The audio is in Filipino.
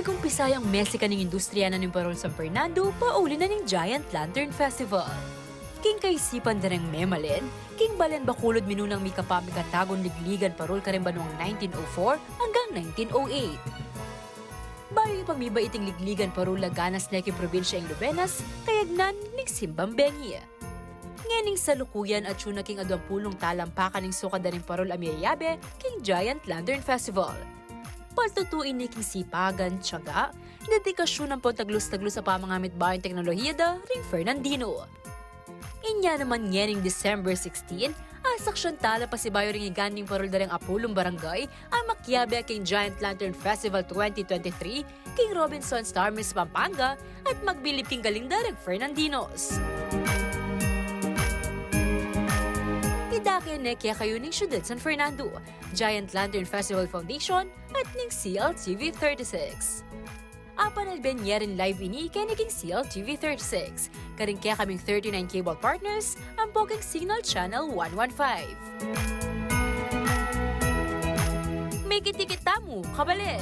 Nagkumpisay ang Mexican ng industriya na ng Parol San Fernando, pauli na ng Giant Lantern Festival. King kaisipan direng memalin, king balen bakulod minunang mikapa mikatagon ligligan parol karimba noong 1904 hanggang 1908. Bayo yung pagmiba iting ligligan parol laganas na probinsya ng Lubenas, kayagnan ng Simbambengi. Nganing salukuyan at syuna king 20 talampakan ng sukada ng parol amiyabe king Giant Lantern Festival. Paltutuin ni king sipagan, tiyaga, dedikasyon ng pontaglos-taglos sa pamangamit bayang teknolohiya da ring Fernandino. Inya naman ngening December 16, asaksyon tala pa si Bayo ring iganding parol dareng Apulong Barangay ang makyabe king Giant Lantern Festival 2023 king Robinsons Starmills Pampanga at magbilip king galing dareng Fernandinos. Idake kaya kayo ning syudad San Fernando, Giant Lantern Festival Foundation at ning CLTV36. Apan alben yerin live ini kay naging CLTV36. Karing kaya kaming 39 cable partners ang Poking Signal Channel 115. May kitikita mo, Kabalen!